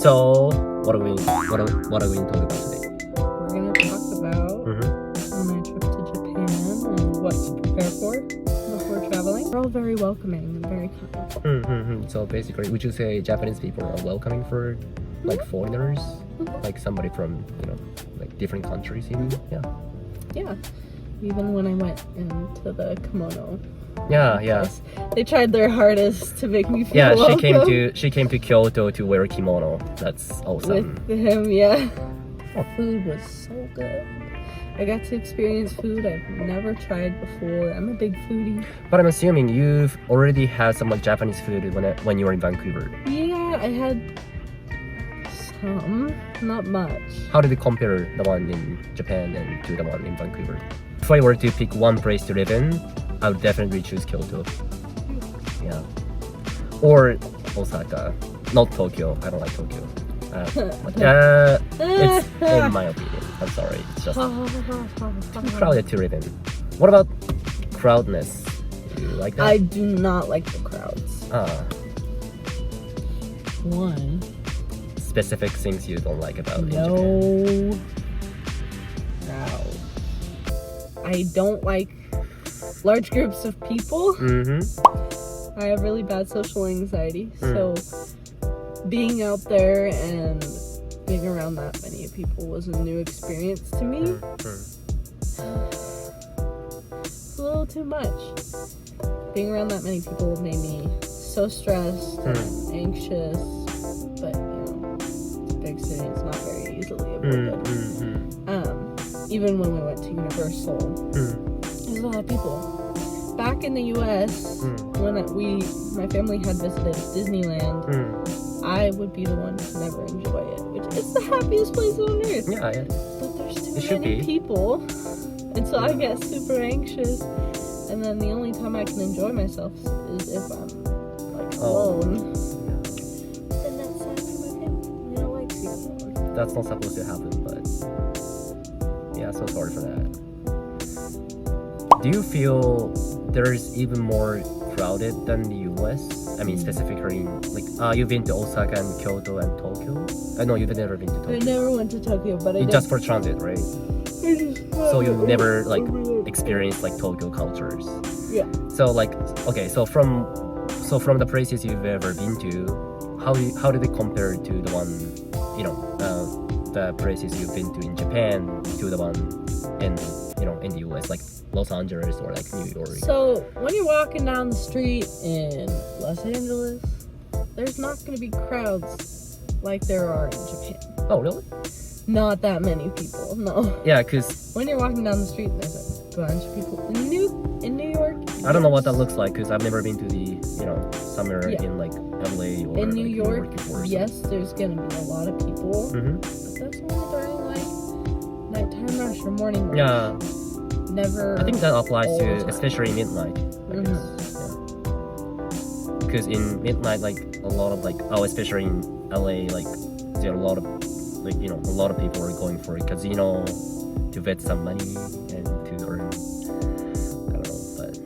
So, what are we going to talk about today? We're going to talk about my trip to Japan and what to prepare for before traveling. They're all very welcoming and very kind. So basically, would you say Japanese people are welcoming for like foreigners, like somebody from like different countries even? Yeah. Even when I went into the kimono. Yeah. place, they tried their hardest to make me feel Yeah, welcome. she came to Kyoto to wear a kimono. That's awesome. With him, yeah. Food was so good. I got to experience food I've never tried before. I'm a big foodie. But I'm assuming you've already had some like Japanese food when you were in Vancouver. Yeah, I had some, not much. How did it compare the one in Japan and to the one in Vancouver? If I were to pick one place to live in, I would definitely choose Kyoto. Yeah. Or Osaka. Not Tokyo. I don't like Tokyo. It's in my opinion. I'm sorry. It's just too crowded to live in. What about crowdness? Do you like that? I do not like the crowds. One. Specific things you don't like about in Japan. No crowd. I don't like large groups of people. I have really bad social anxiety, so being out there and being around that many people was a new experience to me. It's a little too much. Being around that many people made me so stressed and anxious, but it's a big city, it's not very easily avoided. Even when we went to Universal, there's a lot of people. Back in the US, when my family had visited Disneyland, I would be the one to never enjoy it, which is the happiest place on earth. Yeah. But there's too many people, and so I get super anxious. And then the only time I can enjoy myself is if I'm like alone. And that's sad for my family. They don't like seeing me alone. That's not supposed to happen, but yeah, so sorry for that. Do you feel there's even more crowded than the US? I mean, specifically in, like, you've been to Osaka and Kyoto and Tokyo? No, you've never been to Tokyo. I never went to Tokyo, but I did. Just for transit, right? So you've never like experienced like Tokyo cultures. Yeah. So like, okay, so from the places you've ever been to, how did it compare to the one, the places you've been to in Japan to the one in the US, like Los Angeles or like New York? So when you're walking down the street in Los Angeles, there's not going to be crowds like there are in Japan. Oh, really? Not that many people, no. Yeah, because when you're walking down the street, there's a bunch of people. In New York, I don't know what that looks like because I've never been to the, somewhere in like LA or in New like York before, yes, there's gonna be a lot of people, but that's only during like nighttime rush or morning rush. Yeah. Never. I think that applies to especially midnight. Because in midnight, like a lot of like, especially in LA, like there are a lot of like a lot of people are going for a casino to bet some money and to earn. I don't know, but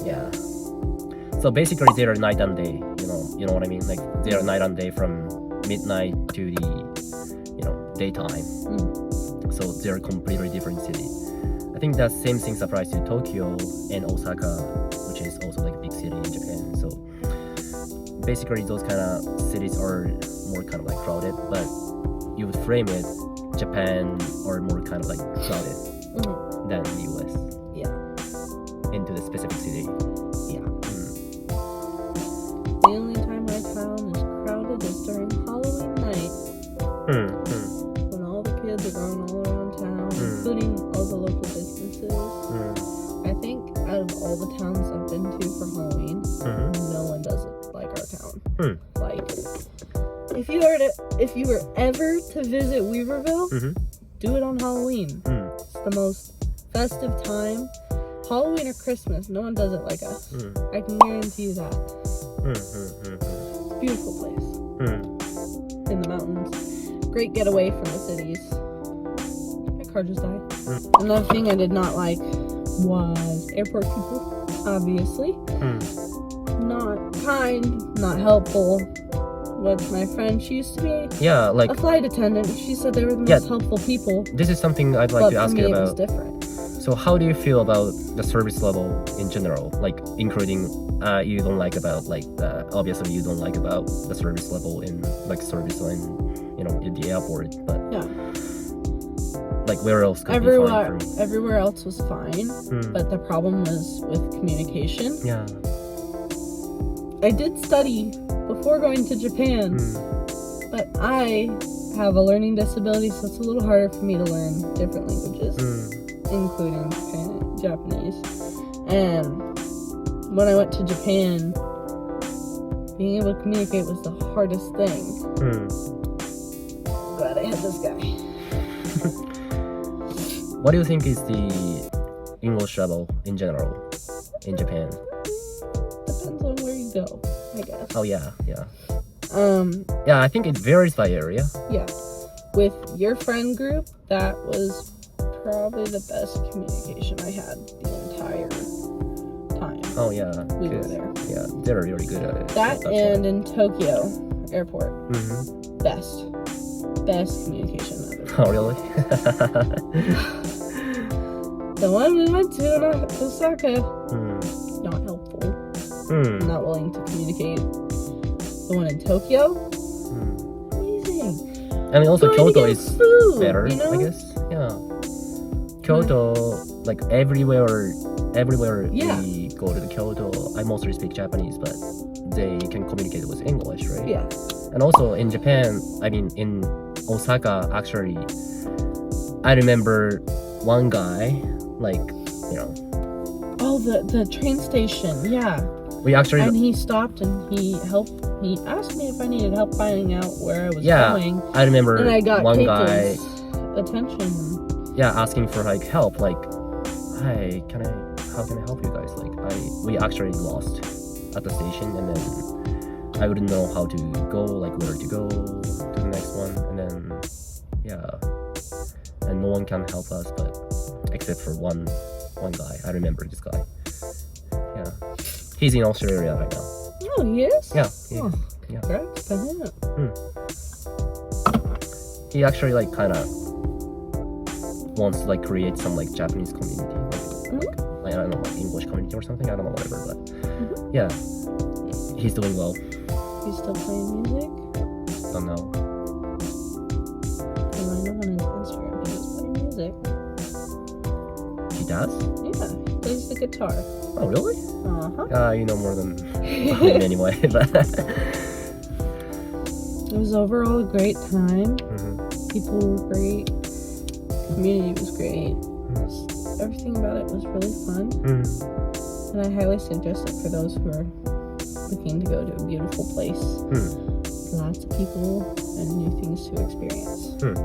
yeah. So basically, they are night and day. You know what I mean? Like they are night and day from midnight to the daytime. So they're completely different cities. I think that same thing applies to Tokyo and Osaka, which is also like a big city in Japan. So basically, those kind of cities are more kind of like crowded, but you would frame it, Japan are more kind of like crowded than the US. Yeah. Into the specific city. Yeah. The only time my town is crowded is during Halloween night. When all the kids are going all around town, including all the local businesses. I think out of all the towns I've been to for Halloween, no one does it like our town. Like, if you were ever to visit Weaverville, do it on Halloween. It's the most festive time. Halloween or Christmas, no one does it like us. I can guarantee you that. It's a beautiful place. In the mountains. Great getaway from the cities. My car just died. Another thing I did not like was airport people, obviously. Not kind, not helpful. with my friend. She used to be Yeah, like a flight attendant. She said they were the Yeah. most helpful people. this is something I'd like But to for ask me, you it was about. different. So how do you feel about the service level in general? Like including you don't like about like obviously you don't like about the service level in like service line, you know, in the airport, but Yeah. like where else could be fine for you? Everywhere else was fine, but the problem was with communication. Yeah. I did study before going to Japan, but I have a learning disability, so it's a little harder for me to learn different languages, including Japanese. And when I went to Japan, being able to communicate was the hardest thing. Glad I had this guy. What do you think is the English level in general in Japan? Depends on where you go, I guess. Oh yeah. Yeah, I think it varies by area. Yeah. With your friend group, that was probably the best communication I had the entire time. Oh yeah. We were 'cause, there. Yeah, they're really good at it. That That's and in Tokyo airport, why. best communication ever. Oh really? The one we went to in Osaka, not helpful, not willing to communicate. The one in Tokyo, amazing. I mean, also Going to Kyoto get is food, better, you know? I guess. Yeah. Kyoto, like everywhere Yeah. we go to the Kyoto, I mostly speak Japanese, but they can communicate with English, right? Yeah. And also in Japan, I mean, in Osaka, actually, I remember one guy, like, you know, Oh, the train station, yeah. we actually, And he stopped and he asked me if I needed help finding out where I was yeah, going. I remember And I got one guy, Keiko's attention. yeah, asking for like help, like, hi, how can I help you guys? Like, we actually lost at the station, and then I wouldn't know how to go, like where to go to the next one, and then yeah, and no one can help us, but except for one guy. I remember this guy. Yeah, he's in Australia right now. Oh, he is? Yeah, Oh, yeah. congrats to him. He actually like kind of wants to like create some like Japanese community, like I don't know, like English community or something. I don't know, whatever. But yeah, he's doing well. He's still playing music? Don't know. Well, I know on his Instagram he was playing music. He does? Yeah, he plays the guitar. Oh really? Uh-huh. You know more than me anyway. But It was overall a great time. People were great. Community was great. Everything about it was really fun. And I highly suggest it for those who are looking to go to a beautiful place. Lots of people and new things to experience. Good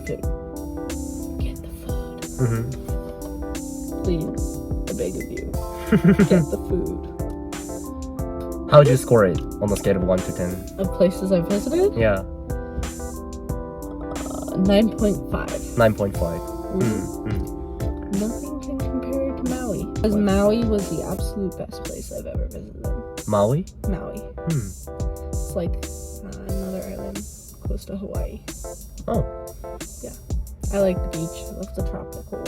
food. Get the food. Please, I beg of you. Get the food. how would you score it on a scale of 1 to 10? Of places I visited, Yeah, 9.5. 9.5. Nothing can compare to Maui. Because Maui was the absolute best place I've ever visited. Maui? Maui. It's like another island close to Hawaii. Oh. Yeah. I like the beach. I love the tropical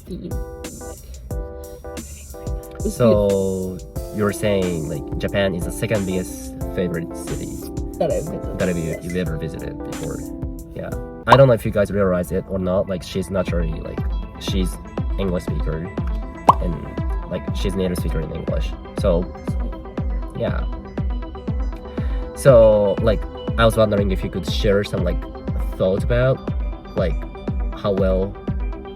theme. And like everything like that. It was beautiful So you're saying like Japan is the second biggest favorite city that I've visited. that you've ever visited before? Yeah. I don't know if you guys realize it or not. Like she's naturally like she's English speaker and like she's native speaker in English. So yeah. So like I was wondering if you could share some like thoughts about like how well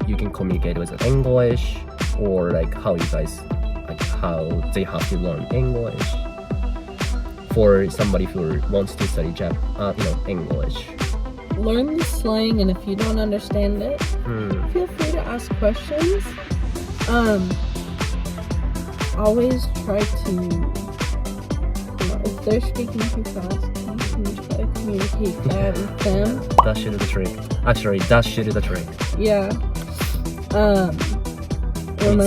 you can communicate with English, or like how you guys like how they have to learn English for somebody who wants to study English. Learn the slang, and if you don't understand it, feel free to ask questions. Always try to, if they're speaking too fast, you can try to communicate that with them. That should do the trick. Actually, that should do the trick. Yeah.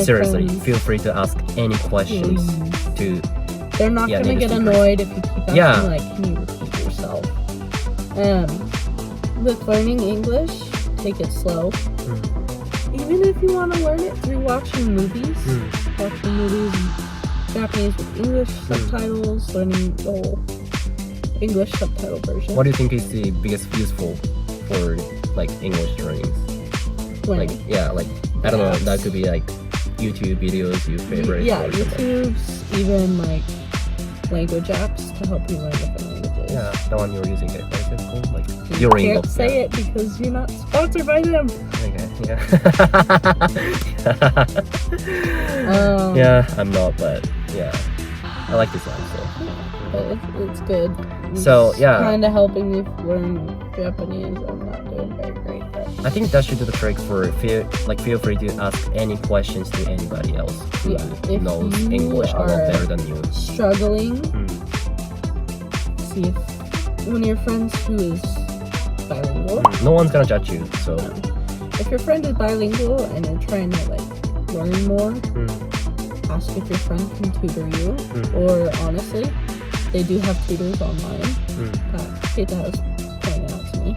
Seriously, feel free to ask any questions to They're not gonna native get speakers. annoyed if you keep asking, Yeah. like, can you repeat yourself? With learning English, take it slow. Even if you want to learn it through watching movies, watching movies in Japanese with English subtitles, learning the whole English subtitle version. What do you think is the biggest useful for like English learning? Like Learning. like I don't know, that could be like YouTube videos you favorite. Yeah, or something. YouTube's, even like language apps to help you learn different languages. Yeah, the one you're using, what is it called? Like You Duolingo. can't say it because you're not sponsored by them. Okay, yeah. Um, Yeah, I'm not, but yeah, I like this one. So But it's good. So, yeah. Kind of helping me learn Japanese. I'm not doing very great, but I think that should do the trick for feel free to ask any questions to anybody else who Yeah, if knows you English a lot are- better than you. struggling. See if one of your friends who is bilingual. No one's gonna judge you, so If your friend is bilingual and you're trying to like learn more, ask if your friend can tutor you. Or honestly, they do have tutors online. Kate has pointed out to me.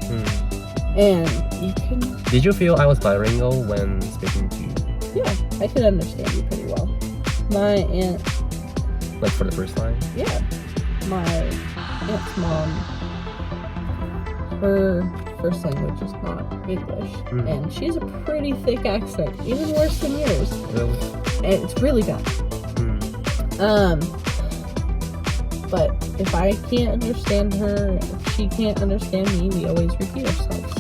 And you can, did you feel I was bilingual when speaking to you? yeah, I can understand you pretty well. My aunt, Like for the first time? yeah, my aunt's mom, her first language is not English. And she has a pretty thick accent, even worse than yours. Really? And it's really bad. But if I can't understand her, if she can't understand me, we always repeat ourselves.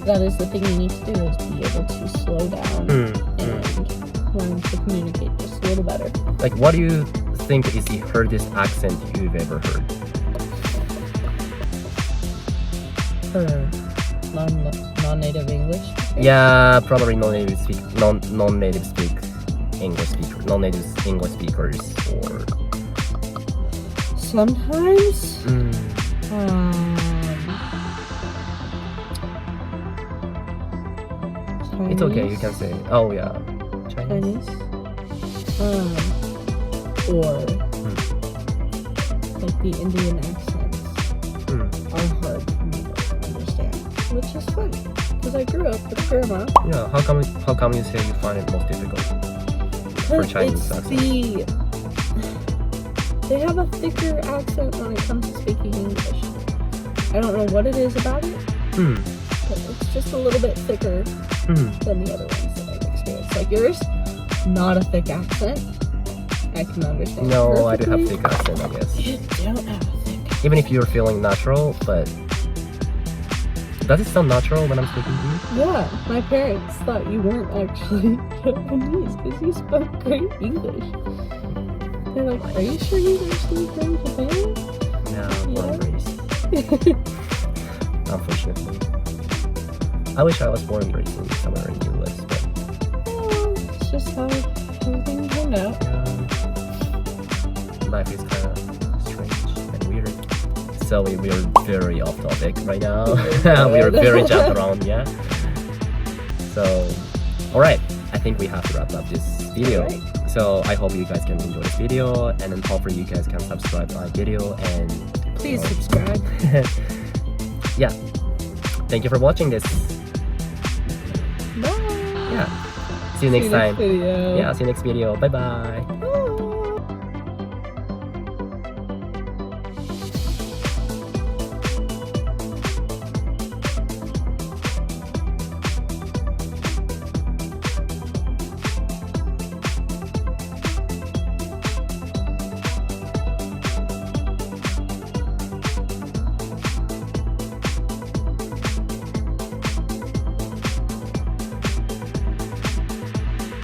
That is the thing you need to do, is be able to slow down and learn to communicate just a little better. Like, what do you think is the hardest accent you've ever heard? For non-native English. Yeah, probably non-native English speakers, or Sometimes, it's okay, you can say. Oh yeah, Chinese. Chinese. Or like the Indian accents are hard for me to understand, which is fun because I grew up with a grandma. Yeah, how come you say you find it most difficult for Chinese accent? They have a thicker accent when it comes to speaking English. I don't know what it is about it, but it's just a little bit thicker than the other ones that I've experienced. Like yours, not a thick accent. I can understand. No, I do perfectly. have thick accent, I guess. You don't have a thick. Even if you're feeling natural, but does it sound natural when I'm speaking to you? Yeah, my parents thought you weren't actually Japanese because you spoke great English. They're like, are you sure he's actually from Japan? No, Yeah. born and raised. Unfortunately. I wish I was born and raised in somewhere in the US, but Oh, it's just how everything turned out. life is kind of strange and weird. So we are very off topic right now. We are very jumped around, yeah. So, alright, I think we have to wrap up this video. Alright. So I hope you guys can enjoy this video, and then hopefully you guys can subscribe to my video and Please subscribe. yeah. Thank you for watching this. Bye. Yeah. See you next time. Video. Yeah, see you next video. Bye bye. Bye.